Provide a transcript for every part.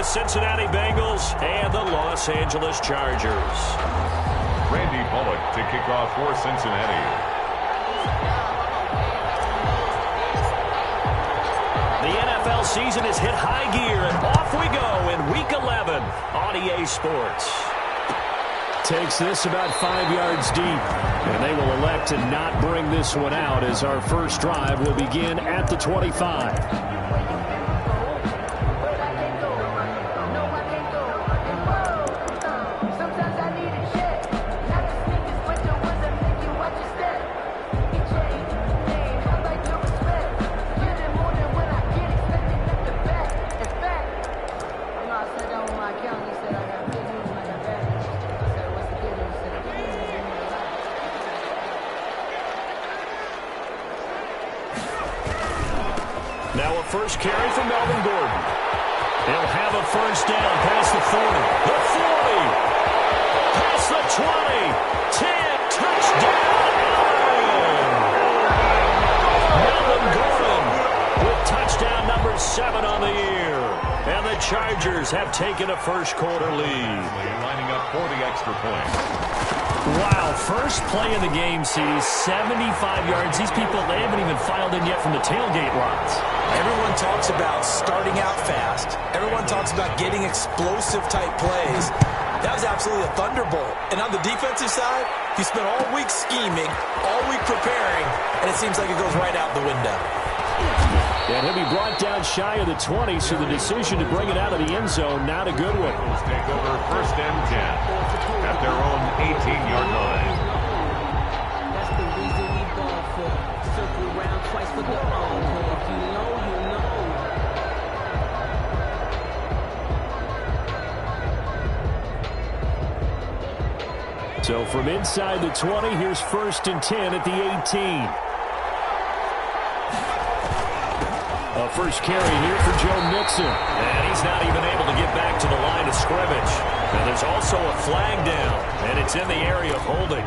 Cincinnati Bengals and the Los Angeles Chargers. Randy Bullock to kick off for Cincinnati. The NFL season has hit high gear, and off we go in Week 11 on EA Sports. Takes this about 5 yards deep, and they will elect to not bring this one out as our first drive will begin at the 25. Now a first carry for Melvin Gordon. They'll have a first down past the 40, the 40, past the 20, 10, touchdown, Melvin Gordon with touchdown number 7 on the year. And the Chargers have taken a first-quarter lead. Lining up for the extra point. Wow, first play of the game, CD, 75 yards. These people, they haven't even filed in yet from the tailgate lots. Everyone talks about starting out fast. Everyone talks about getting explosive-type plays. That was absolutely a thunderbolt. And on the defensive side, he spent all week scheming, all week preparing, and it seems like it goes right out the window. And he'll be brought down shy of the 20, so the decision to bring it out of the end zone, not a good one. Let's take over first and 10 at their own 18-yard line. That's the reason we ball for. Circle around twice for the encore. If you know, you know. So from inside the 20, here's first and 10 at the 18. A first carry here for Joe Mixon. And he's not even able to get back to the line of scrimmage. And there's also a flag down, and it's in the area of holding.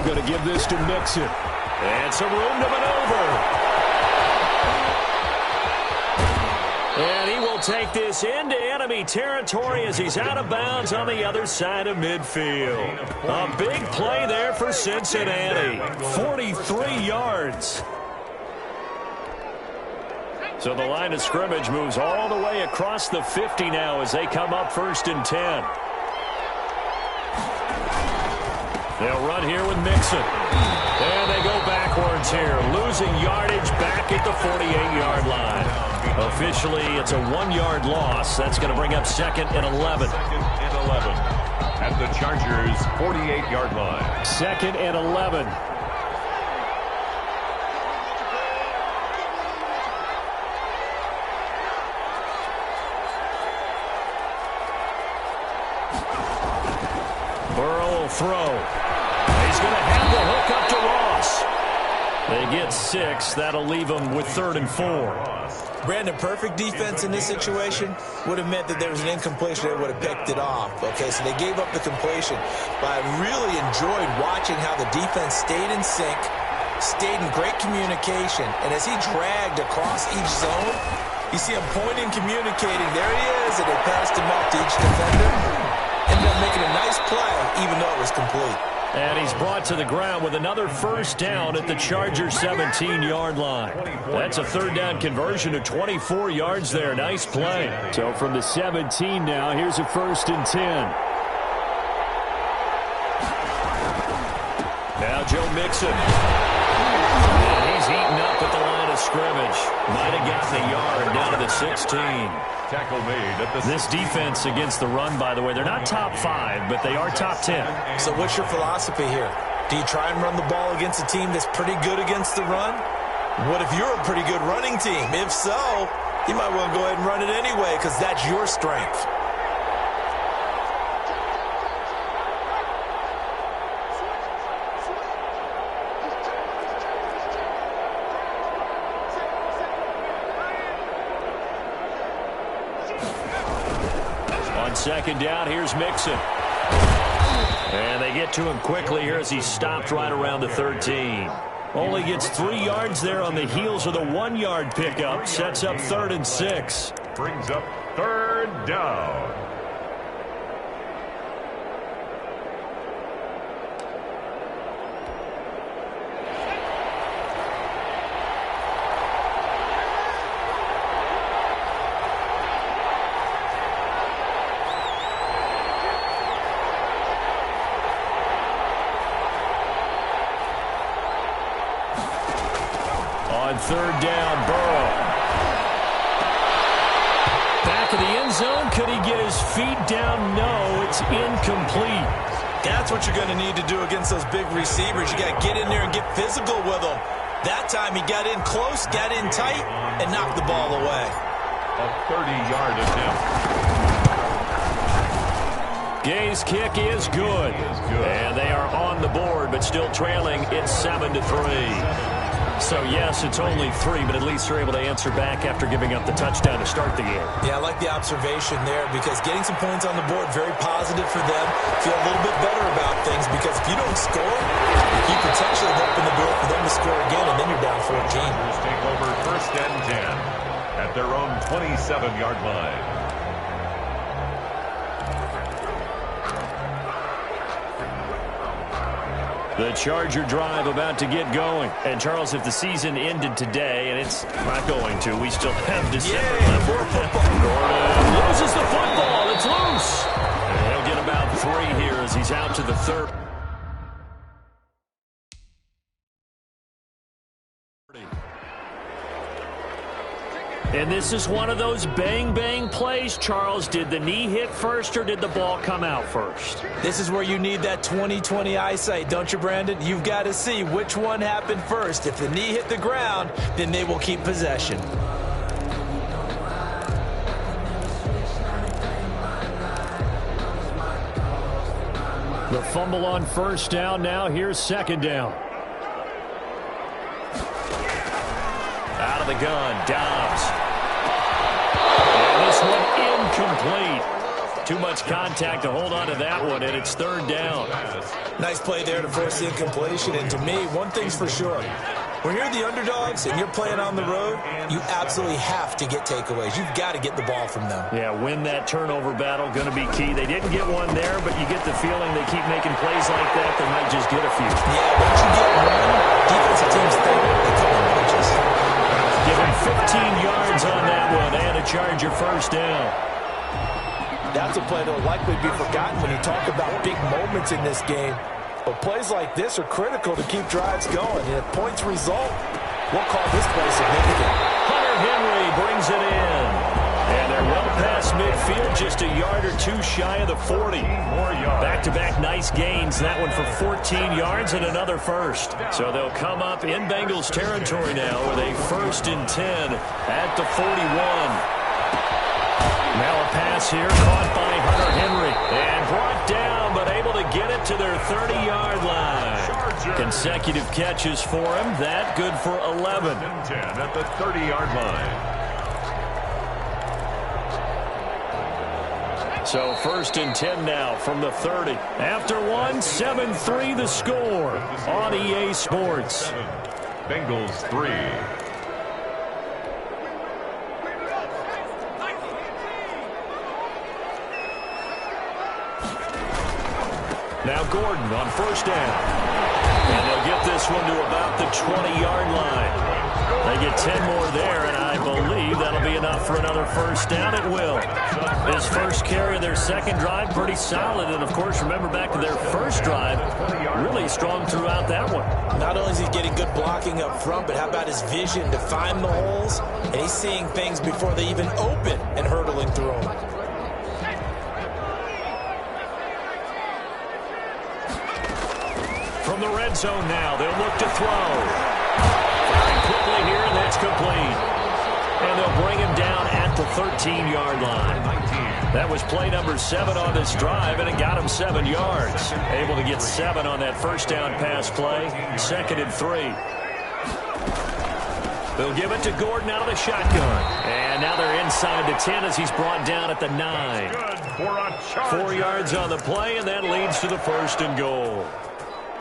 Going to give this to Mixon. And some room to maneuver. And he will take this into enemy territory as he's out of bounds on the other side of midfield. A big play there for Cincinnati. 43 yards. So the line of scrimmage moves all the way across the 50 now as they come up first and 10. They'll run here with Mixon. And they go backwards here, losing yardage back at the 48-yard line. Officially, it's a 1-yard loss. That's going to bring up second and 11. Second and 11 at the Chargers' 48-yard line. Second and 11. Burrow will throw. He's going to have the hook up to Ross. They get 6. That'll leave them with 3rd and 4. Brandon, perfect defense in this situation would have meant that there was an incompletion that would have picked it off. Okay, so they gave up the completion. But I really enjoyed watching how the defense stayed in sync, stayed in great communication. And as he dragged across each zone, you see him pointing, communicating. There he is, and they passed him off to each defender. Ended up making a nice play, even though it was complete. And he's brought to the ground with another first down at the Chargers' 17-yard line. That's a 3rd down conversion of 24 yards there. Nice play. So from the 17 now, here's a 1st and 10. Now Joe Mixon. And he's eaten 16. Tackle made at the This defense against the run, by the way, they're not top 5, but they are top 10. So what's your philosophy here? Do you try and run the ball against a team that's pretty good against the run? What if you're a pretty good running team? If so, you might well go ahead and run it anyway because that's your strength. Second down, here's Mixon. And they get to him quickly here as he stopped right around the 13. Only gets 3 yards there on the heels of the 1-yard pickup. Sets up 3rd and 6. brings up 3rd down. On 3rd down, Burrow. Back of the end zone. Could he get his feet down? No, it's incomplete. That's what you're going to need to do against those big receivers. You got to get in there and get physical with them. That time he got in close, got in tight, and knocked the ball away. A 30-yard attempt. Gay's kick is good. And they are on the board, but still trailing. It's 7-3. So, yes, it's only 3, but at least they're able to answer back after giving up the touchdown to start the game. Yeah, I like the observation there because getting some points on the board, very positive for them. Feel a little bit better about things because if you don't score, you potentially open the door for them to score again, and then you're down 14. Take over 1st and 10 at their own 27-yard line. The Charger drive about to get going. And, Charles, if the season ended today, and it's not going to, we still have December left. Gordon loses the football. It's loose. And he'll get about 3 here as he's out to the 3rd. And this is one of those bang-bang plays, Charles. Did the knee hit first or did the ball come out first? This is where you need that 20/20 eyesight, don't you, Brandon? You've got to see which one happened first. If the knee hit the ground, then they will keep possession. The fumble on 1st down. Now here's 2nd down. Out of the gun, Dobbs. And this one incomplete. Too much contact to hold on to that one, and it's 3rd down. Nice play there to force the incompletion. And to me, one thing's for sure. When you're the underdogs and you're playing on the road, you absolutely have to get takeaways. You've got to get the ball from them. Yeah, win that turnover battle, going to be key. They didn't get one there, but you get the feeling they keep making plays like that, they might just get a few. Yeah, once you get one, defensive teams think they come in bunches. Give him 15 yards on that one and a Charger 1st down. That's a play that will likely be forgotten when you talk about big moments in this game. But plays like this are critical to keep drives going. And if points result, we'll call this play significant. Hunter Henry brings it in. And they're well past midfield, just a yard or 2 shy of the 40. Back-to-back nice gains. That one for 14 yards and another first. So they'll come up in Bengals territory now with a 1st and 10 at the 41. Now a pass here caught by Hunter Henry and brought down, but able to get it to their 30-yard line. Consecutive catches for him. That good for 11. 10 at the 30-yard line. So 1st and 10 now from the 30. After one, 7-3 the score on EA Sports. Bengals 3. Now Gordon on 1st down. And they'll get this one to about the 20-yard line. They get 10 more there, and I believe that'll be enough for another first down. It will. His first carry of their second drive, pretty solid. And, of course, remember back to their first drive, really strong throughout that one. Not only is he getting good blocking up front, but how about his vision to find the holes? And he's seeing things before they even open and hurdling through them. From the red zone now, they'll look to throw. Firing quickly here, and that's complete. And they'll bring him down at the 13-yard line. That was play number 7 on this drive, and it got him 7 yards. Able to get 7 on that first down pass play. 2nd and 3. They'll give it to Gordon out of the shotgun. And now they're inside the 10 as he's brought down at the 9. 4 yards on the play, and that leads to the 1st and goal.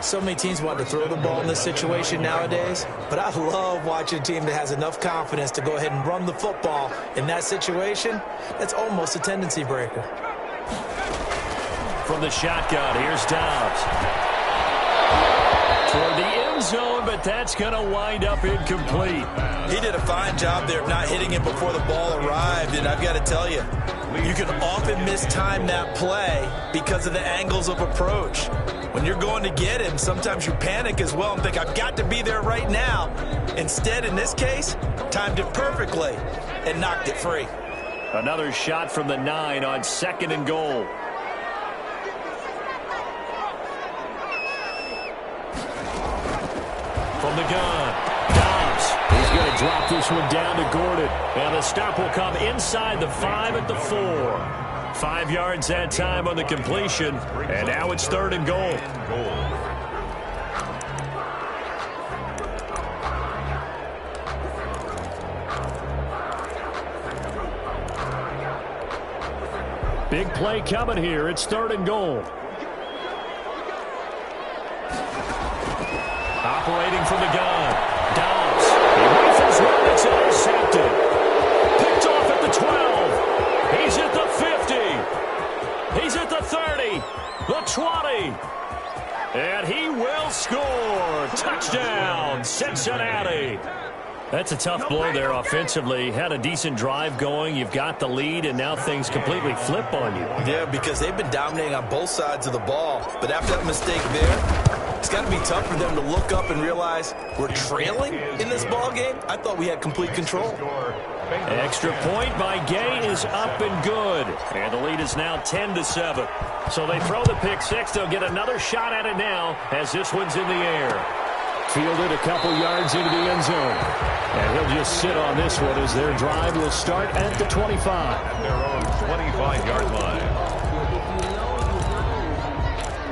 So many teams want to throw the ball in this situation nowadays, but I love watching a team that has enough confidence to go ahead and run the football in that situation. That's almost a tendency breaker. From the shotgun, here's Dobbs. Toward the end zone, but that's going to wind up incomplete. He did a fine job there of not hitting it before the ball arrived, and I've got to tell you, you can often mistime that play because of the angles of approach. When you're going to get him, sometimes you panic as well and think, I've got to be there right now. Instead, in this case, timed it perfectly and knocked it free. Another shot from the 9 on 2nd and goal. From the gun, Dobbs. He's going to drop this one down to Gordon. And the stop will come inside the 5 at the 4. 5 yards that time on the completion. And now it's 3rd and goal. Big play coming here. It's 3rd and goal. Operating from the gun. Dobbs. He rifles one. It's intercepted. Picked off at the 12. He's at the 50. He's at the 30. The 20. And he will score. Touchdown, Cincinnati. That's a tough blow there offensively. Had a decent drive going. You've got the lead, and now things completely flip on you. Yeah, because they've been dominating on both sides of the ball. But after that mistake there, it's got to be tough for them to look up and realize we're trailing in this ball game. I thought we had complete control. Extra point by Gay is up and good. And the lead is now 10-7. So they throw the pick six. They'll get another shot at it now as this one's in the air. Fielded a couple yards into the end zone. And he'll just sit on this one as their drive will start at the 25. At their own 25-yard line.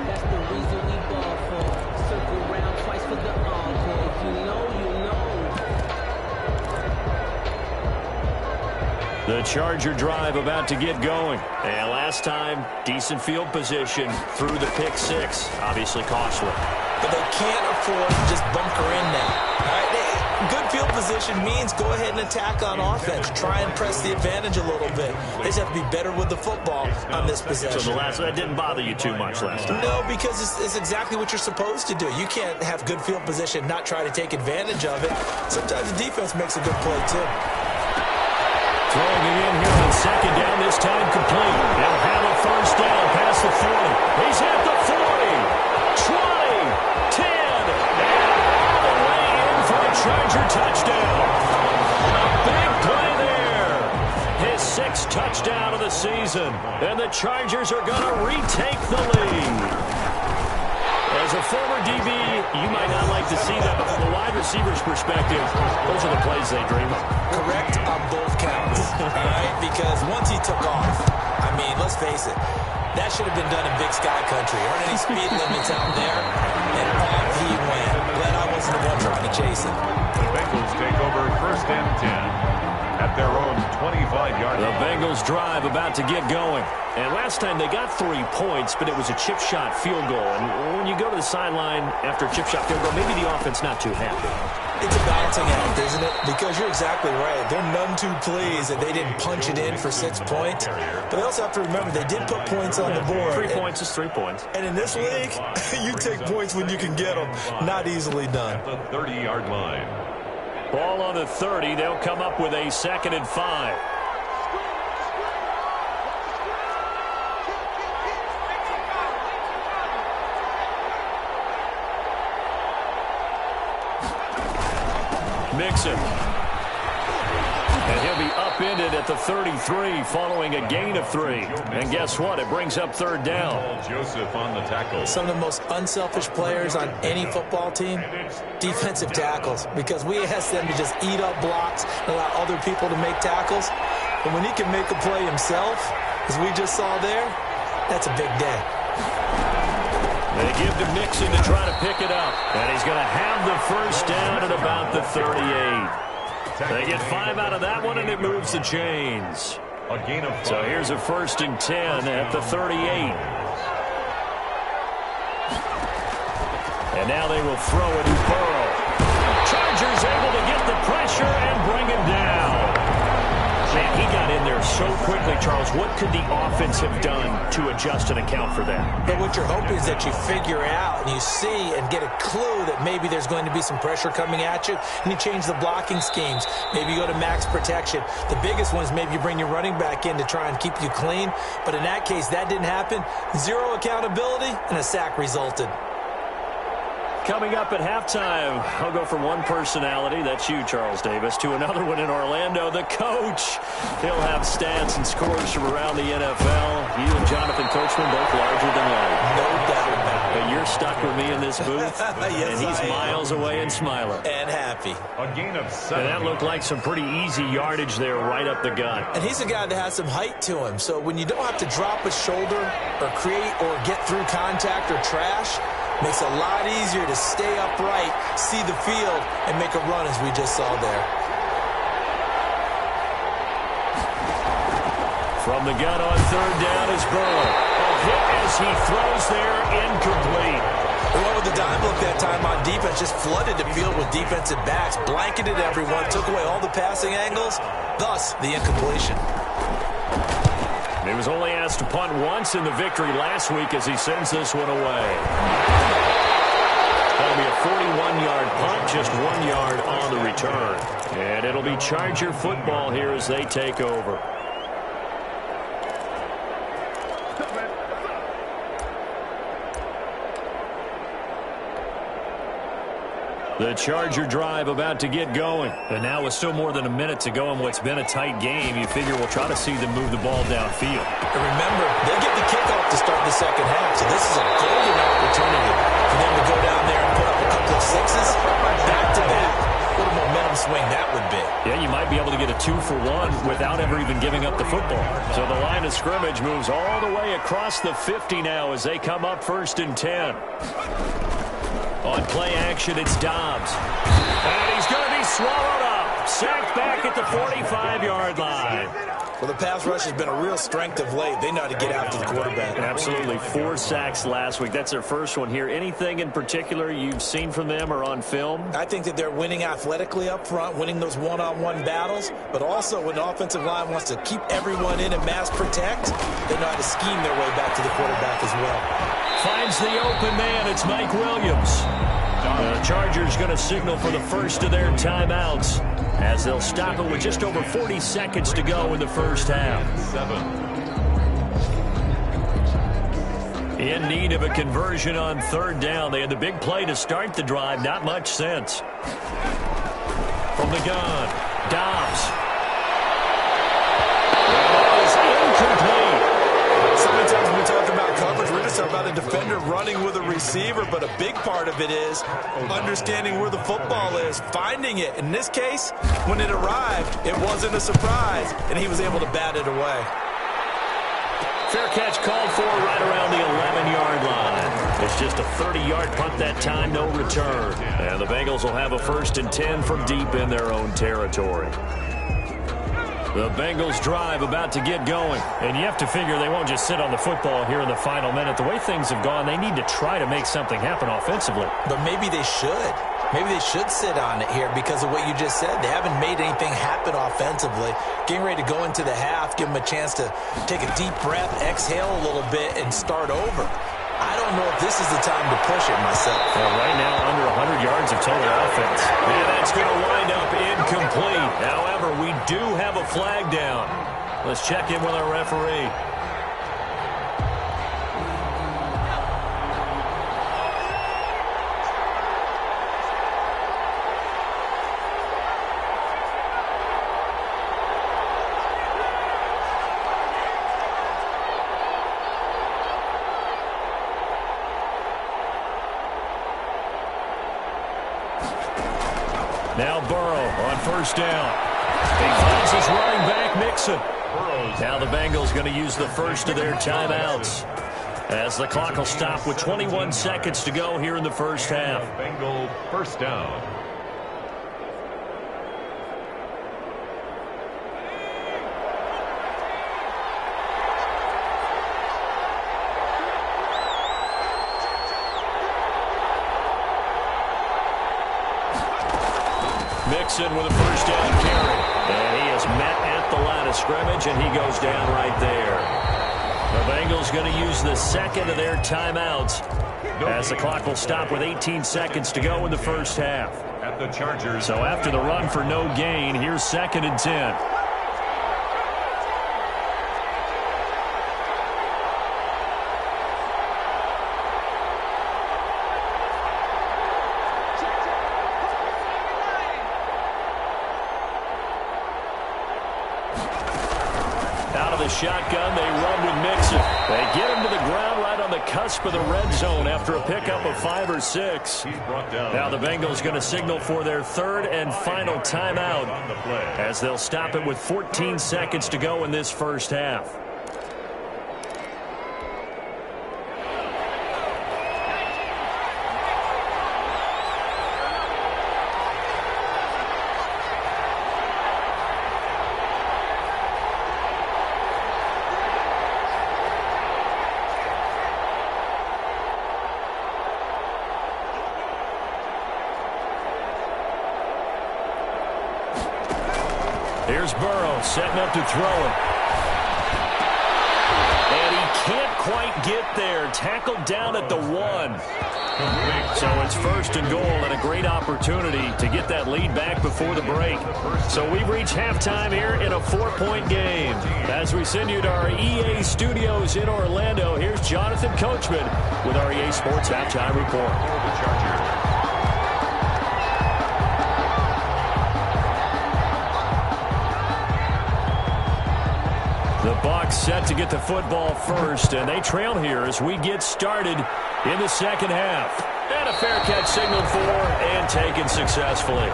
That's the reason we ball for. Circle around twice for the encore. If you know, you know. The Charger drive about to get going. And last time, decent field position through the pick six. Obviously costly. But they can't afford to just bunker in now. All right? Good field position means go ahead and attack on offense. Try and press the advantage a little bit. They just have to be better with the football on this possession. So that didn't bother you too much last time? No, because it's exactly what you're supposed to do. You can't have good field position, not try to take advantage of it. Sometimes the defense makes a good play, too. Throwing it in here on second down, this time complete. They'll have a first down past the 40. He's at the 40, 20, 10, and all the way in for a Charger touchdown. A big play there. His 6th touchdown of the season. And the Chargers are going to retake the lead. As a former DB, you might not like to see that, but from a wide receiver's perspective, those are the plays they dream of. Correct on both counts, all right? Because once he took off, I mean, let's face it, that should have been done in Big Sky Country. Aren't any speed limits out there? And off he went. Glad I wasn't the one trying to chase him. The Bengals take over 1st and 10 at their own 25-yard line. The Bengals drive about to get going. And last time they got 3 points, but it was a chip shot field goal. And when you go to the sideline after a chip shot field goal, maybe the offense not too happy. It's a balancing act, isn't it? Because you're exactly right. They're none too pleased that they didn't punch it in for 6 points. But they also have to remember they did put points on the board. 3 points is 3 points. And in this league, you take points when you can get them. Not easily done. At the 30-yard line. Ball on the 30. They'll come up with a 2nd and 5. Mixon. And he'll be upended at the 33 following a gain of 3. And guess what? It brings up 3rd down. Joseph on the tackle. Some of the most unselfish players on any football team, defensive tackles, because we ask them to just eat up blocks and allow other people to make tackles. But when he can make a play himself, as we just saw there, that's a big day. They give to Mixon to try to pick it up. And he's going to have the 1st down at about the 38. They get 5 out of that one, and it moves the chains. A gain of 5. So here's a 1st and 10 at the 38. And now they will throw it to Burrow. Chargers able to get the pressure and bring him down. Man, he got in there so quickly, Charles. What could the offense have done to adjust and account for that? But what you're hoping is that you figure out and you see and get a clue that maybe there's going to be some pressure coming at you, and you change the blocking schemes. Maybe you go to max protection. The biggest one is maybe you bring your running back in to try and keep you clean. But in that case, that didn't happen. 0 accountability, and a sack resulted. Coming up at halftime, I'll go from one personality, that's you, Charles Davis, to another one in Orlando, the coach. He'll have stats and scores from around the NFL. You and Jonathan Coachman both larger than life. No doubt about it. But you're stuck with me in this booth, Yes, and he's miles away and smiling. And happy. A gain of 7. And that looked like some pretty easy yardage there right up the gut. And he's a guy that has some height to him. So when you don't have to drop a shoulder or create or get through contact or trash, makes it a lot easier to stay upright, see the field, and make a run as we just saw there. From the gun on 3rd down is Burrow. A hit as he throws there, incomplete. The one with the dime look that time on defense just flooded the field with defensive backs, blanketed everyone, took away all the passing angles, thus the incompletion. He was only asked to punt once in the victory last week as he sends this one away. That'll be a 41-yard punt, just 1 yard on the return. And it'll be Charger football here as they take over. The Charger drive about to get going. And now with still more than a minute to go in what's been a tight game, you figure we'll try to see them move the ball downfield. And remember, they get the kickoff to start the second half, so this is a golden opportunity for them to go down there and put up a couple of sixes back-to-back. What a momentum swing that would be. Yeah, you might be able to get a 2-for-1 without ever even giving up the football. So the line of scrimmage moves all the way across the 50 now as they come up 1st and 10. On play action, it's Dobbs. And he's going to be swallowed up. Sacked back at the 45-yard line. Well, the pass rush has been a real strength of late. They know how to get after the quarterback. Absolutely. 4 sacks last week. That's their first one here. Anything in particular you've seen from them or on film? I think that they're winning athletically up front, winning those one-on-one battles, but also when the offensive line wants to keep everyone in and mass protect, they know how to scheme their way back to the quarterback as well. Finds the open man. It's Mike Williams. The Chargers going to signal for the first of their timeouts as they'll stop it with just over 40 seconds to go in the first half. 7. In need of a conversion on 3rd down. They had the big play to start the drive. Not much sense. From the gun, Dobbs. That is incomplete. So many times when we talk about coverage, we're just talking about a defender running with a receiver, but a big part of it is understanding where the football is, finding it. In this case, when it arrived, it wasn't a surprise, and he was able to bat it away. Fair catch called for right around the 11-yard line. It's just a 30-yard punt that time, no return. And the Bengals will have a 1st and 10 from deep in their own territory. The Bengals drive about to get going. And you have to figure they won't just sit on the football here in the final minute. The way things have gone, they need to try to make something happen offensively. But maybe they should. Maybe they should sit on it here because of what you just said. They haven't made anything happen offensively. Getting ready to go into the half, give them a chance to take a deep breath, exhale a little bit, and start over. I don't know if this is the time to push it myself. Well, right now, under 100 yards of total offense. And that's going to wind up do have a flag down. Let's check in with our referee. Now Burrow on first down. He finds his running back, Mixon. Now the Bengals going to use the first of their timeouts, as the clock will stop with 21 seconds to go here in the first half. Bengal first down. Mixon with a first down carry. And he is met at the line of scrimmage, and he goes down right there. The Bengals going to use the second of their timeouts, as the clock will stop with 18 seconds to go in the first half. At the Chargers. So after the run for no gain, here's 2nd and 10. Shotgun, they run with Mixon. They get him to the ground right on the cusp of the red zone after a pickup of 5 or 6. He's brought down. Now the Bengals going to signal for their third and final timeout, as they'll stop it with 14 seconds to go in this first half. Here's Burrow setting up to throw it. And he can't quite get there. Tackled down at the 1. So it's 1st and goal, and a great opportunity to get that lead back before the break. So we've reached halftime here in a 4-point game. As we send you to our EA studios in Orlando, here's Jonathan Coachman with our EA Sports Halftime Report. The Chargers. The Bucs set to get the football first, and they trail here as we get started in the second half. And a fair catch signaled for and taken successfully.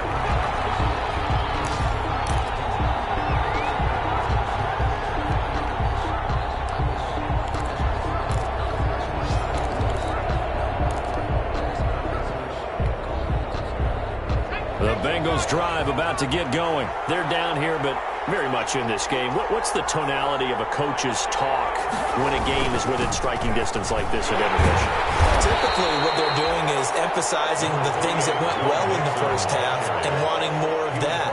The Bengals drive about to get going. They're down here, but very much in this game. What's the tonality of a coach's talk when a game is within striking distance like this at intermission? Typically, what they're doing is emphasizing the things that went well in the first half and wanting more of that.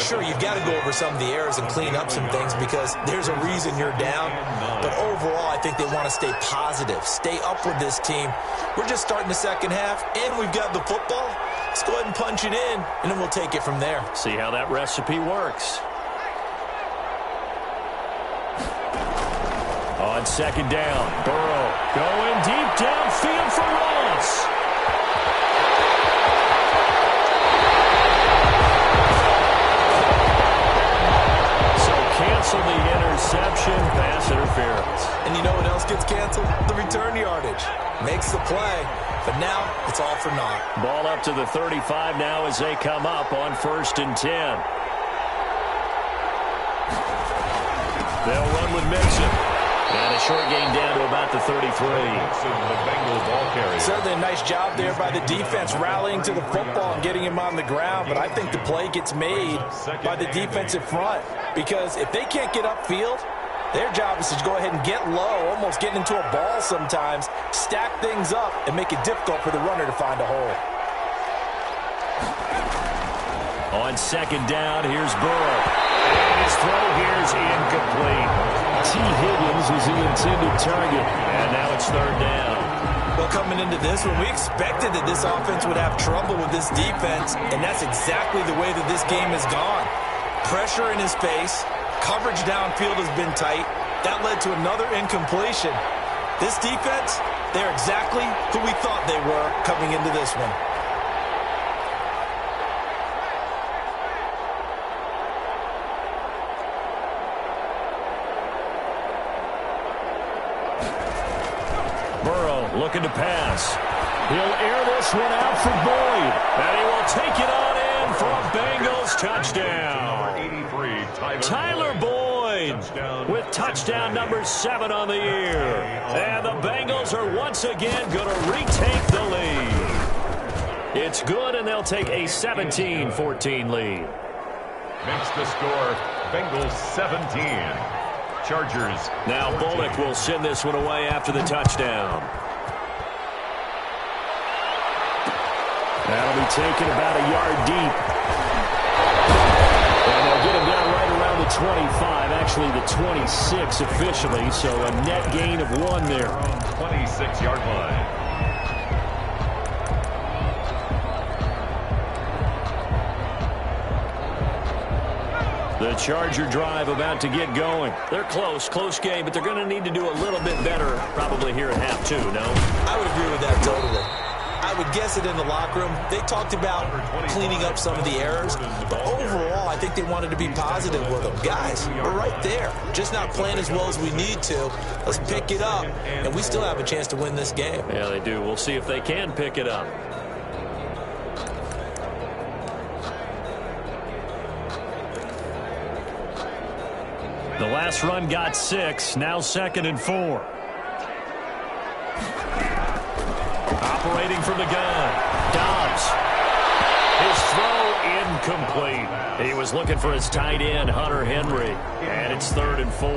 Sure, you've got to go over some of the errors and clean up some things because there's a reason you're down. But overall, I think they want to stay positive, stay up with this team. We're just starting the second half, and we've got the football. Let's go ahead and punch it in, and then we'll take it from there. See how that recipe works. On second down, Burrow going deep downfield for Ross. So cancel the interception, pass interference. And you know what else gets canceled? The return yardage. Makes the play, but now it's all for naught. Ball up to the 35 now as they come up on 1st and 10. They'll run with Mixon. And a short gain down to about the 33. Certainly a nice job there by the defense rallying to the football and getting him on the ground. But I think the play gets made by the defensive front. Because if they can't get upfield, their job is to go ahead and get low, almost get into a ball sometimes, stack things up, and make it difficult for the runner to find a hole. On second down, here's Burrow. And his throw here is incomplete. T. Higgins was the intended target, and now it's 3rd down. Well, coming into this one, we expected that this offense would have trouble with this defense, and that's exactly the way that this game has gone. Pressure in his face. Coverage downfield has been tight. That led to another incompletion. This defense, they're exactly who we thought they were coming into this one. Burrow looking to pass. He'll air this one out for Boyd. And he will take it on in for a Bengals touchdown. 83, Tyler Boyd with touchdown number 7 on the year. And the Bengals are once again going to retake the lead. It's good, and they'll take a 17-14 lead. Makes the score Bengals 17. Chargers. Now 14. Bullock will send this one away after the touchdown. That'll be taken about a yard deep. And they'll get him down right around the 25, actually the 26 officially, so a net gain of 1 there. 26-yard line. The Charger drive about to get going. They're close game, but they're going to need to do a little bit better probably here at half 2, no? I would agree with that totally. I would guess it in the locker room. They talked about cleaning up some of the errors, but overall, I think they wanted to be positive with them. Guys, we're right there. Just not playing as well as we need to. Let's pick it up, and we still have a chance to win this game. Yeah, they do. We'll see if they can pick it up. The last run got 6, now 2nd and 4. Operating from the gun, Dobbs. His throw incomplete. He was looking for his tight end, Hunter Henry, and it's 3rd and 4.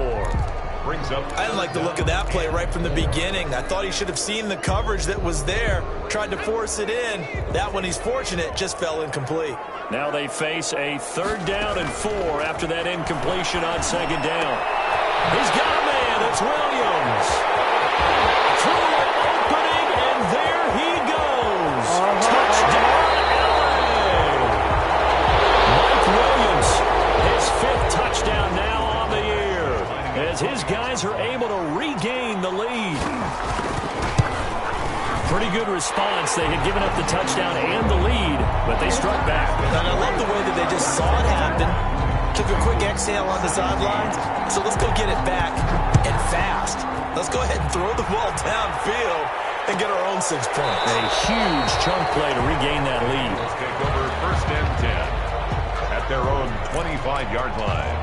I didn't like the look of that play right from the beginning. I thought he should have seen the coverage that was there, tried to force it in. That one, he's fortunate, just fell incomplete. Now they face a 3rd down and 4 after that incompletion on 2nd down. He's got a man. It's Williams. Through an opening, and there he goes. Touchdown, LA. Mike Williams, his 5th touchdown now on the year, as his guys are able to regain the lead. Pretty good response. They had given up the touchdown and the lead, but they struck back. And I love the way that they just saw it happen, took a quick exhale on the sidelines. So let's go get it back, and fast. Let's go ahead and throw the ball downfield and get our own 6 points. A huge chunk play to regain that lead. Let's take over 1st and 10 at their own 25-yard line.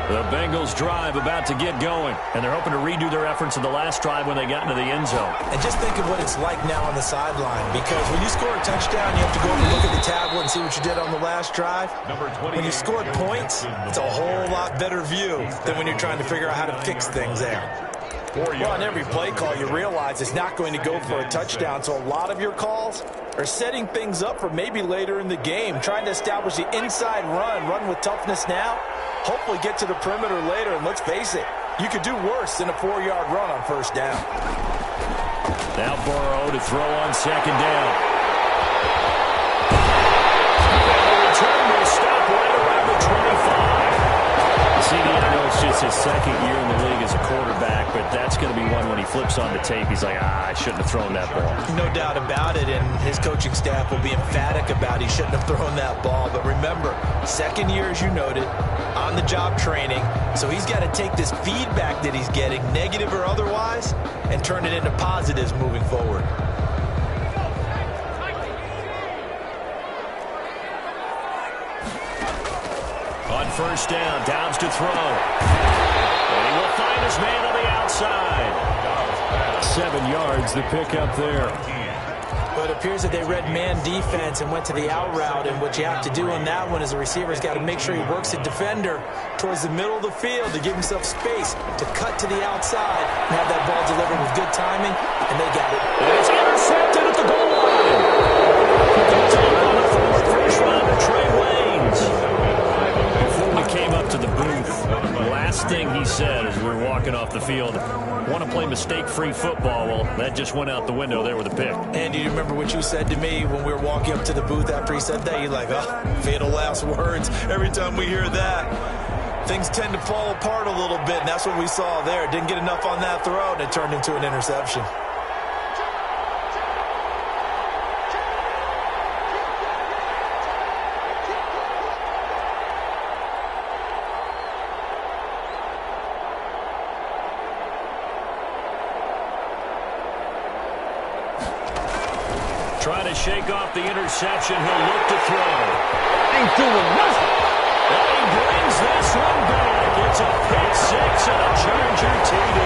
The Bengals drive about to get going, and they're hoping to redo their efforts in the last drive when they got into the end zone. And just think of what it's like now on the sideline, because when you score a touchdown, you have to go over and look at the tablet and see what you did on the last drive. When you scored points, it's a whole lot better view than when you're trying to figure out how to fix things there. Well, on every play call, you realize it's not going to go for a touchdown, so a lot of your calls are setting things up for maybe later in the game, trying to establish the inside run with toughness now, hopefully get to the perimeter later, and let's face it, you could do worse than a 4-yard run on 1st down. Now Burrow to throw on 2nd down. The return will stop right around the 25. CD, I know it's just his 2nd year in the league as a quarterback, but that's going to be one when he flips on the tape. He's like, I shouldn't have thrown that ball. No doubt about it, and his coaching staff will be emphatic about he shouldn't have thrown that ball. But remember, 2nd year, as you noted, on-the-job training, so he's got to take this feedback that he's getting, negative or otherwise, and turn it into positives moving forward. On 1st down, Dobbs to throw. And he will find his man on the outside. 7 yards, the pickup there. But it appears that they read man defense and went to the out route, and what you have to do on that one is the receiver's got to make sure he works the defender towards the middle of the field to give himself space to cut to the outside and have that ball delivered with good timing, and they got it. And it's intercepted at the goal line. Good take on the 4th first round to Trey Waynes. Before we came up to the booth, the last thing he said as we were walking off the field. Want to play mistake-free football. Well, that just went out the window there with a pick. And you remember what you said to me when we were walking up to the booth after he said that? You're like, oh, fatal last words. Every time we hear that, things tend to fall apart a little bit, and that's what we saw there. Didn't get enough on that throw, and it turned into an interception. Trying to shake off the interception. He'll look to throw. Ain't doing nothing. And he brings this one back. It's a pick six and a Charger TD.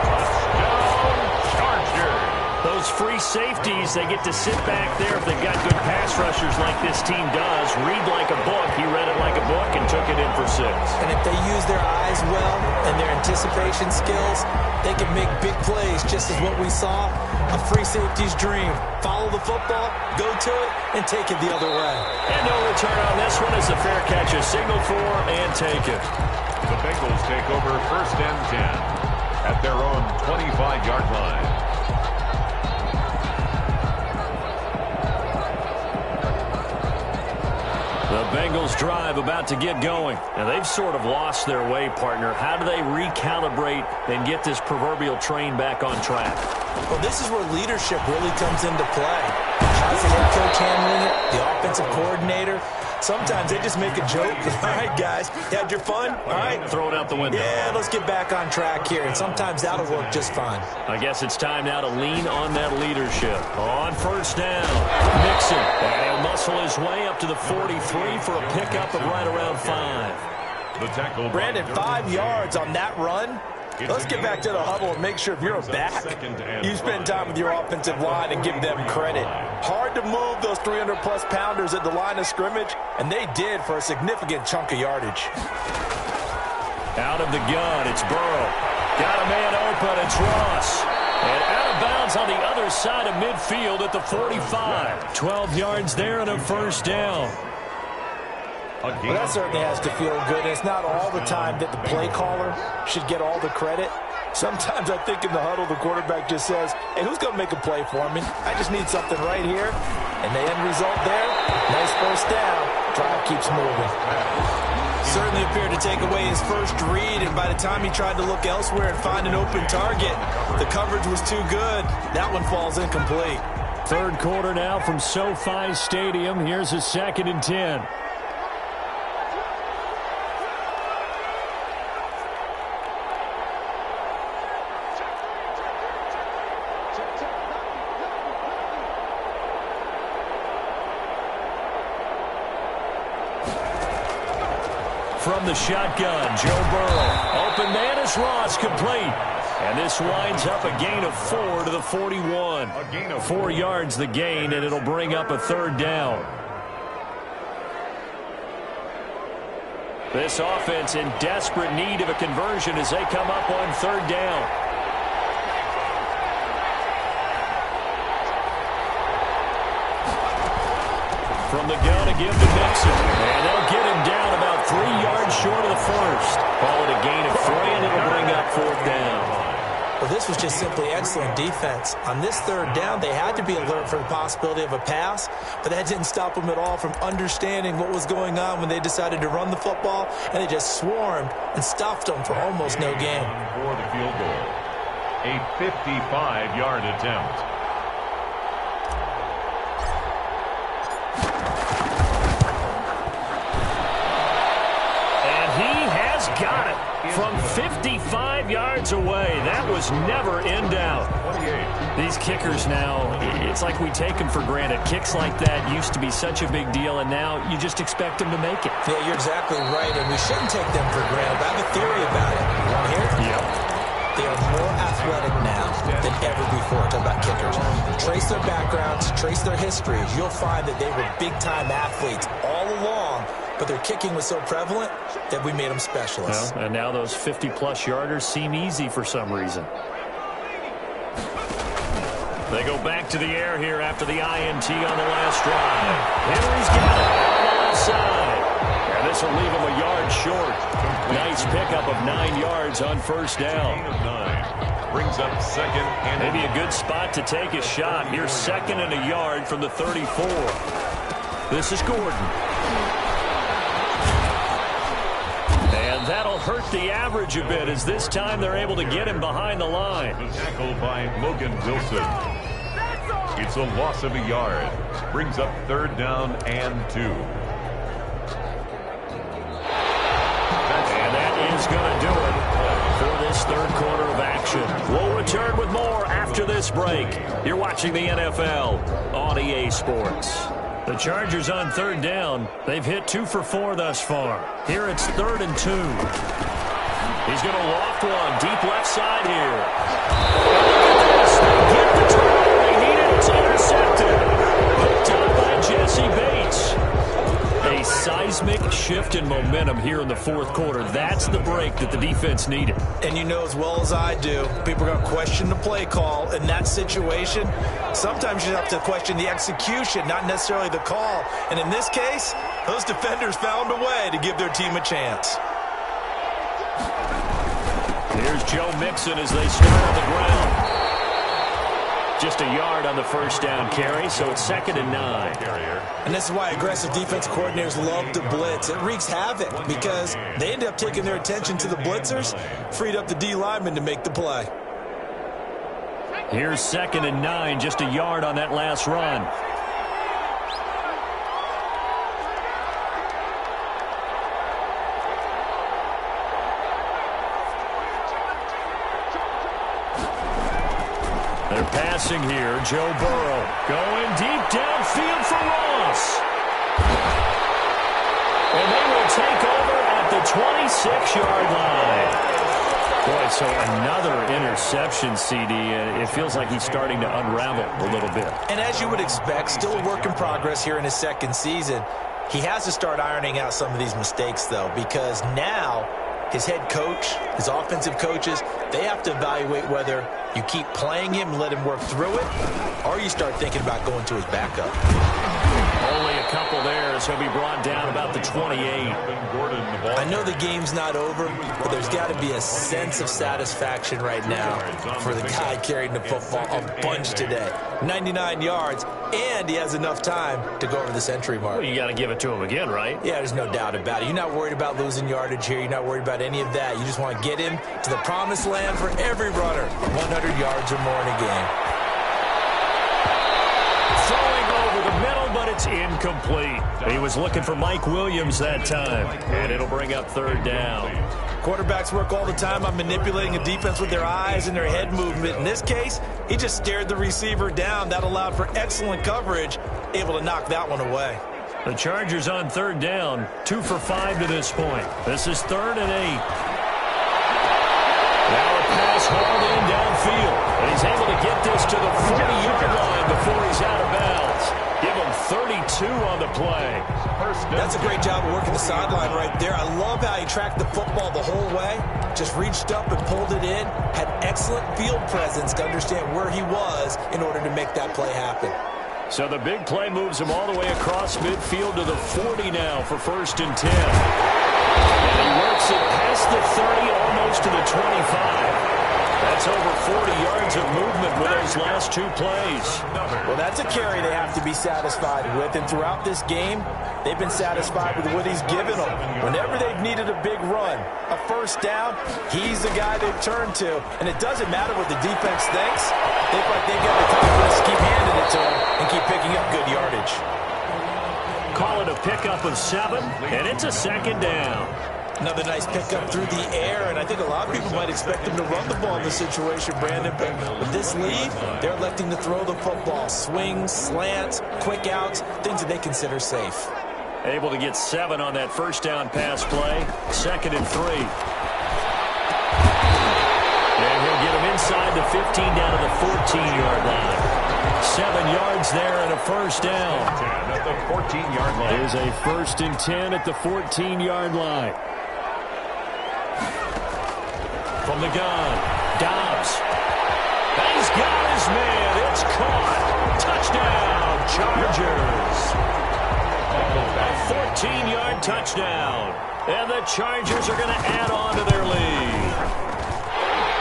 Touchdown, Charger. Those free safeties, they get to sit back there if they've got good pass rushers like this team does. Read like a book. He read it like a book and took it in for 6. And if they use their eyes well and their anticipation skills, they can make big plays, just as what we saw. A free safety's dream. Follow the football, go to it, and take it the other way. And no return on this one as the fair catch is signaled for and taken. The Bengals take over 1st and 10 at their own 25-yard line. The Bengals drive about to get going. Now, they've sort of lost their way, partner. How do they recalibrate and get this proverbial train back on track? Well, this is where leadership really comes into play. How's the head coach handling it? The offensive coordinator? Sometimes they just make a joke. All right, guys, you had your fun? All right. Throw it out the window. Yeah, let's get back on track here. And sometimes that'll work just fine. I guess it's time now to lean on that leadership. On 1st down, Mixon. And he'll muscle his way up to the 43 for a pickup of right around 5. The tackle. Brandon, 5 yards on that run. Let's get back to the huddle and make sure if you're a back, you spend time with your offensive line and give them credit. Hard to move those 300-plus pounders at the line of scrimmage, and they did for a significant chunk of yardage. Out of the gun, it's Burrow. Got a man open, it's Ross. And out of bounds on the other side of midfield at the 45. 12 yards there and a 1st down. Well, that certainly has to feel good. It's not all the time that the play caller should get all the credit. Sometimes I think in the huddle, the quarterback just says, hey, who's going to make a play for me? I just need something right here. And the end result there, nice 1st down. Drive keeps moving. Certainly appeared to take away his first read, and by the time he tried to look elsewhere and find an open target, the coverage was too good. That one falls incomplete. 3rd quarter now from SoFi Stadium. Here's a 2nd and 10. From the shotgun, Joe Burrow. Open man is Ross, complete. And this winds up a gain of 4 to the 41. 4 yards the gain, and it'll bring up a 3rd down. This offense in desperate need of a conversion as they come up on 3rd down. From the gun, a give to Mixon. And they'll get him down about 3 yards short of the 1st. Call it a gain of 3, and it'll bring up 4th down. Well, this was just simply excellent defense. On this 3rd down, they had to be alert for the possibility of a pass, but that didn't stop them at all from understanding what was going on when they decided to run the football, and they just swarmed and stuffed them for almost no gain. For the field goal, a 55-yard attempt. Got it from 55 yards away. That was never in doubt. These kickers now, it's like we take them for granted. Kicks like that used to be such a big deal, and now you just expect them to make it. Yeah, you're exactly right, and we shouldn't take them for granted. I have a theory about it. You want to hear it? Yeah. They are more athletic now than ever before. Talk about kickers. Trace their backgrounds, trace their histories. You'll find that they were big-time athletes all along, but their kicking was so prevalent that we made them specialists. Well, and now those 50-plus yarders seem easy for some reason. They go back to the air here after the INT on the last drive. Henry's got it on the left side. And this This will leave him a yard short. Nice pickup of 9 yards on first down. Brings up second and maybe a good spot to take a shot. Here's 2nd and a yard from the 34. This is Gordon. And that'll hurt the average a bit as this time they're able to get him behind the line. Tackled by Logan Wilson. It's a loss of a yard. Brings up 3rd down and 2. And that is going to do it for this 3rd quarter of action. We'll return with more after this break. You're watching the NFL on EA Sports. The Chargers on 3rd down. They've hit 2 for 4 thus far. Here it's 3rd and 2. He's going to loft one deep left side here. They get the turnover they needed. It's intercepted. Hooked up by Jesse Bates. A seismic shift in momentum here in the 4th quarter. That's the break that the defense needed. And you know as well as I do, people are going to question the play call in that situation. Sometimes you have to question the execution, not necessarily the call. And in this case, those defenders found a way to give their team a chance. Here's Joe Mixon as they start on the ground. Just a yard on the first down carry, so it's 2nd and 9. And this is why aggressive defense coordinators love to blitz. It wreaks havoc because they end up taking their attention to the blitzers, freed up the D lineman to make the play. Here's 2nd and 9, just a yard on that last run. They're passing here. Joe Burrow going deep downfield for Ross. And they will take over at the 26-yard line. Boy, so another interception, CD. It feels like he's starting to unravel a little bit. And as you would expect, still a work in progress here in his 2nd season. He has to start ironing out some of these mistakes, though, because now his head coach, his offensive coaches, they have to evaluate whether you keep playing him and let him work through it, or you start thinking about going to his backup. Only a couple there as he'll be brought down about the 28. I know the game's not over, but there's got to be a sense of satisfaction right now for the guy carrying the football a bunch today. 99 yards, and he has enough time to go over the century mark. Well, you got to give it to him again, right? Yeah, there's no doubt about it. You're not worried about losing yardage here. You're not worried about any of that. You just want to get him to the promised land for every runner. 100 yards or more in a game. Throwing over the middle, but it's incomplete. He was looking for Mike Williams that time, and it'll bring up 3rd down. Quarterbacks work all the time on manipulating a defense with their eyes and their head movement. In this case, he just stared the receiver down. That allowed for excellent coverage, able to knock that one away. The Chargers on 3rd down, 2 for 5 to this point. This is 3rd and 8. Now a pass hauled in downfield, and he's able to get this to the 40-yard line before he's out of bounds. Give him 32 on the play. That's a great job of working the sideline right there. I love how he tracked the football the whole way, just reached up and pulled it in, had excellent field presence to understand where he was in order to make that play happen. So the big play moves him all the way across midfield to the 40 now for 1st and 10. And he works it past the 30, almost to the 25. That's over 40 yards of movement with those last 2 plays. Well, that's a carry they have to be satisfied with. And throughout this game, they've been satisfied with what he's given them. Whenever they've needed a big run, a 1st down, he's the guy they've turned to. And it doesn't matter what the defense thinks. They feel like they've got the confidence to keep handing it to him and keep picking up good yardage. Call it a pickup of 7, and it's a 2nd down. Another nice pickup through the air, and I think a lot of people might expect them to run the ball in this situation, Brandon. But with this lead, they're electing to throw the football. Swings, slants, quick outs, things that they consider safe. Able to get 7 on that 1st down pass play. 2nd and 3. And he'll get him inside the 15 down to the 14-yard line. 7 yards there and a 1st down. At the 14-yard line. Here's a 1st and 10 at the 14-yard line. From the gun, Dobbs. And he's got his man. It's caught. Touchdown, Chargers. A 14-yard touchdown. And the Chargers are going to add on to their lead.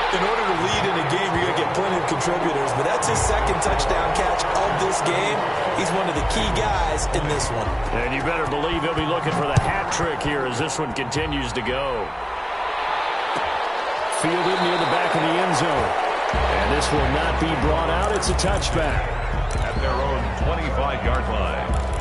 In order to lead in a game, you're going to get plenty of contributors, but that's his second touchdown catch of this game. He's one of the key guys in this one. And you better believe he'll be looking for the hat trick here as this one continues to go. Fielded near the back of the end zone. And this will not be brought out. It's a touchback. At their own 25-yard line.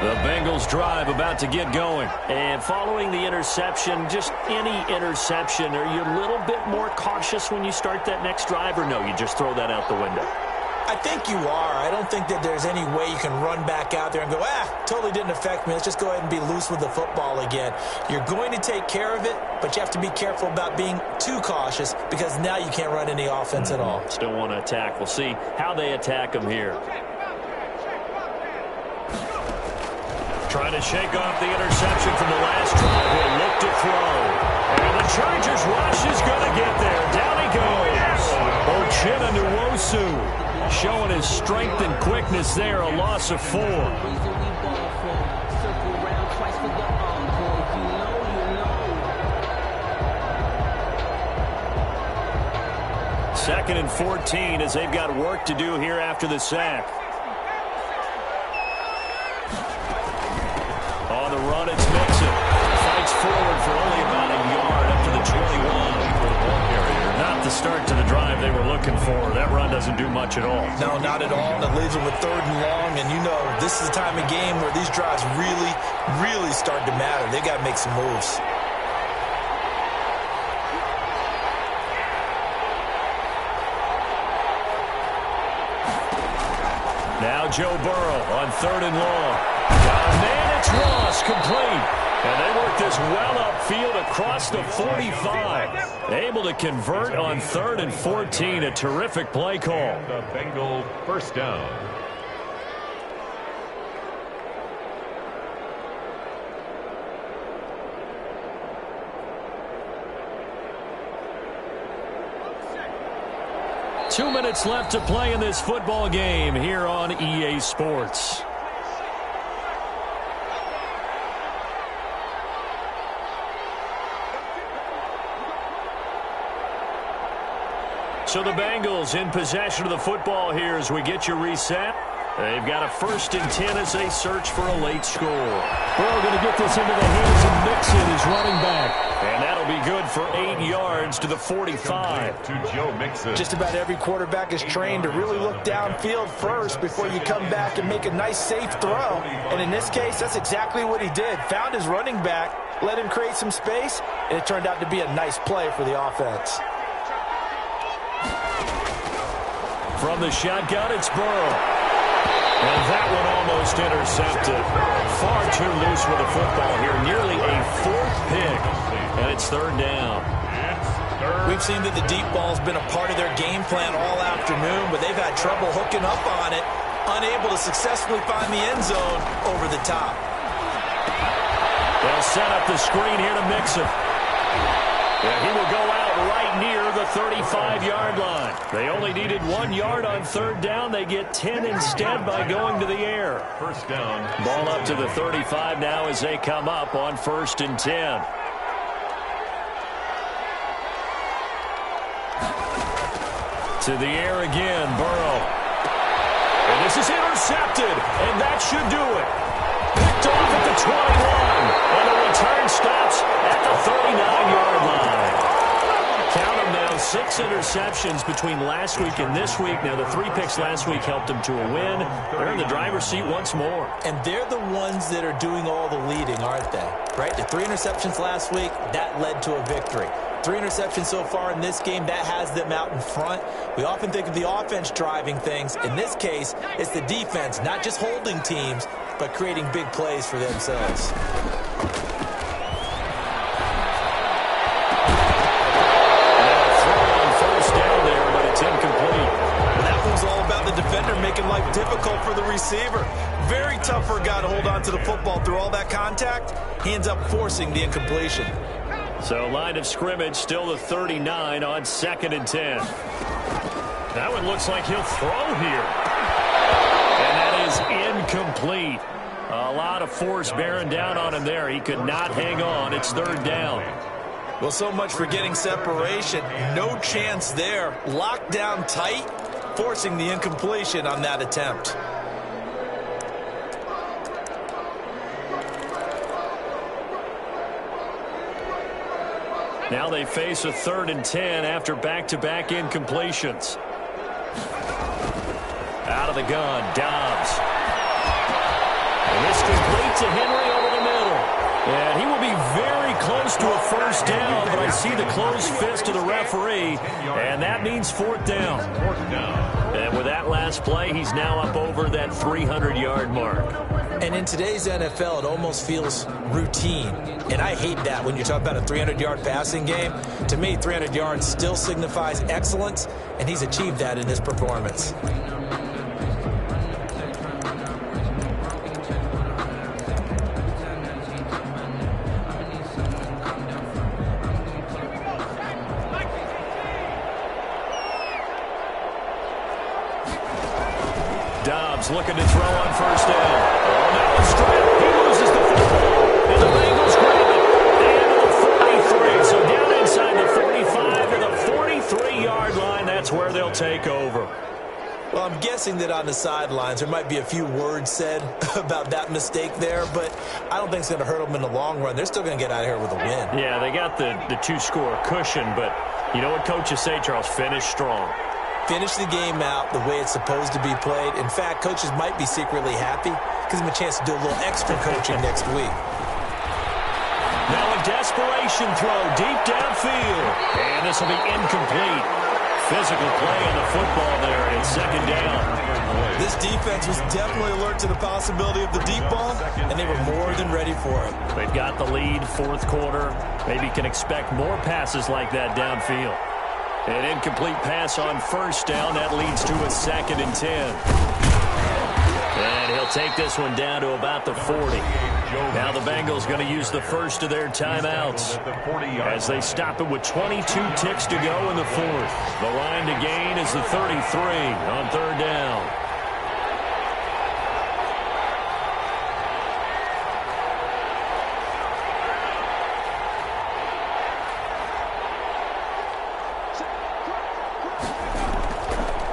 The Bengals drive about to get going. And following the interception, just any interception, are you a little bit more cautious when you start that next drive, or no, you just throw that out the window? I think you are. I don't think that there's any way you can run back out there and go, totally didn't affect me. Let's just go ahead and be loose with the football again. You're going to take care of it, but you have to be careful about being too cautious because now you can't run any offense at all. Still want to attack. We'll see how they attack them here. Trying to shake off the interception from the last drive. Will look to throw. And the Chargers rush is going to get there. Down he goes. Ochena Nwosu showing his strength and quickness there. A loss of 4. Second and 14 as they've got work to do here after the sack. On the run, it's Mixon. Fights forward for only about a yard up to the 21. Not the start to the drive they were looking for. That run doesn't do much at all. No, not at all. And it leaves them with 3rd and long. And you know, this is the time of game where these drives really, really start to matter. They got to make some moves. Now Joe Burrow on 3rd and long. Man, it's Ross, complete. And they work this well upfield across the 45. Able to convert on 3rd and 14. A terrific play call. The Bengal first down. Two minutes left to play in this football game here on EA Sports. So the Bengals in possession of the football here as we get you reset. They've got a 1st and 10 as they search for a late score. Burrow going to get this into the hands of Mixon, his running back. And that'll be good for 8 yards to the 45. To Joe Mixon. Just about every quarterback is trained to really look downfield first before you come back and make a nice, safe throw. And in this case, that's exactly what he did. Found his running back, let him create some space, and it turned out to be a nice play for the offense. From the shotgun, it's Burrow. And that one almost intercepted. Far too loose with the football here. Nearly a 4th pick. And it's 3rd down. We've seen that the deep ball's been a part of their game plan all afternoon, but they've had trouble hooking up on it, unable to successfully find the end zone over the top. They'll set up the screen here to Mixon. And he will go out right near the 35-yard line. They only needed 1 yard on 3rd down. They get 10 instead by going to the air. First down. Ball up to the 35 now as they come up on 1st and 10. To the air again, Burrow. And this is intercepted, and that should do it. Picked off at the 21, and the return stops at the 39-yard line. Count them now, 6 interceptions between last week and this week. Now, the 3 picks last week helped them to a win. They're in the driver's seat once more. And they're the ones that are doing all the leading, aren't they? Right? The 3 interceptions last week, that led to a victory. 3 interceptions so far in this game, that has them out in front. We often think of the offense driving things. In this case, it's the defense, not just holding teams, but creating big plays for themselves. Defender making life difficult for the receiver. Very tough for a guy to hold on to the football through all that contact. He ends up forcing the incompletion. So line of scrimmage still the 39 on 2nd and 10. That one looks like he'll throw here. And that is incomplete. A lot of force bearing down on him there. He could not hang on. It's 3rd down. Well, so much for getting separation. No chance there. Locked down tight, forcing the incompletion on that attempt. Now they face a 3rd and 10 after back-to-back incompletions. Out of the gun, Dobbs. And this complete to Henry over the middle. And he will be very close to a 1st down, but I see the closed fist of the referee, and that means 4th down. And with that last play, he's now up over that 300-yard mark. And in today's NFL, it almost feels routine. And I hate that when you talk about a 300-yard passing game. To me, 300 yards still signifies excellence, and he's achieved that in his performance. Dobbs looking to throw on 1st down. Oh, now a strip. He loses the football. And the Bengals grab it. And to the 43. So down inside the 45 to the 43-yard line. That's where they'll take over. Well, I'm guessing that on the sidelines there might be a few words said about that mistake there, but I don't think it's going to hurt them in the long run. They're still going to get out of here with a win. Yeah, they got the 2-score cushion, but you know what coaches say, Charles? Finish strong. Finish the game out the way it's supposed to be played. In fact, coaches might be secretly happy. Gives them a chance to do a little extra coaching next week. Now a desperation throw deep downfield. And this will be incomplete. Physical play on the football there, and 2nd down. This defense was definitely alert to the possibility of the deep ball, and they were more than ready for it. They've got the lead, 4th quarter. Maybe can expect more passes like that downfield. An incomplete pass on 1st down. That leads to a 2nd and 10. And he'll take this one down to about the 40. Now the Bengals going to use the first of their timeouts as they stop it with 22 ticks to go in the 4th. The line to gain is the 33 on 3rd down.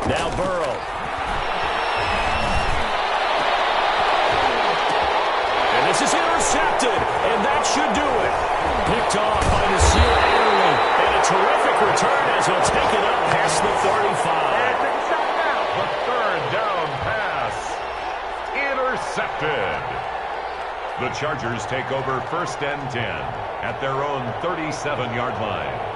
Now Burrow. And this is intercepted, and that should do it. Picked off by Nasir Adderley, and a terrific return as he'll take it up past the 35. The 3rd down pass. Intercepted. The Chargers take over 1st and 10 at their own 37-yard line.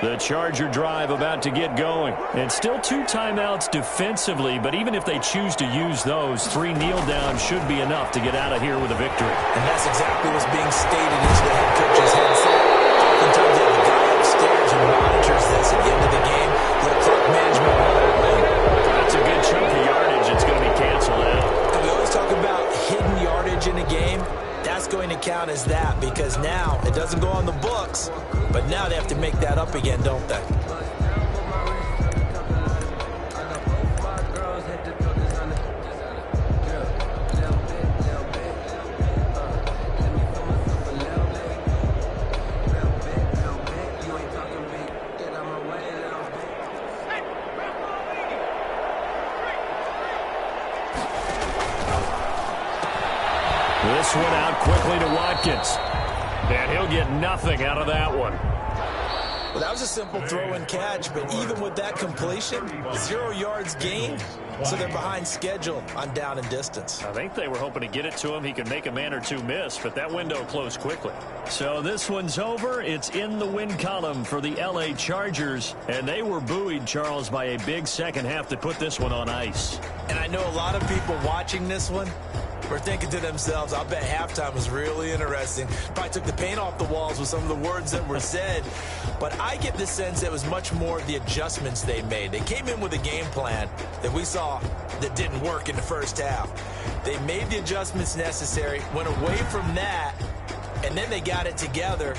The Charger drive about to get going. And still 2 timeouts defensively, but even if they choose to use those, 3 kneel downs should be enough to get out of here with a victory. And that's exactly what's being stated into the head coach's headset. Oftentimes they have a guy upstairs who monitors this at the end of the game. The clock management will. That's a good chunk of yardage. It's going to be canceled out. And we always talk about hidden yardage in a game. That's going to count as that because now it doesn't go on the books, but now they have to make that up again, don't they? This one out quickly to Watkins. And he'll get nothing out of that one. Well, that was a simple throw and catch, but even with that completion, 0 yards gained, so they're behind schedule on down and distance. I think they were hoping to get it to him. He could make a man or 2 miss, but that window closed quickly. So this one's over. It's in the win column for the L.A. Chargers, and they were buoyed, Charles, by a big second half to put this one on ice. And I know a lot of people watching this one were thinking to themselves, I'll bet halftime was really interesting. Probably took the paint off the walls with some of the words that were said. But I get the sense it was much more the adjustments they made. They came in with a game plan that we saw that didn't work in the first half. They made the adjustments necessary, went away from that, and then they got it together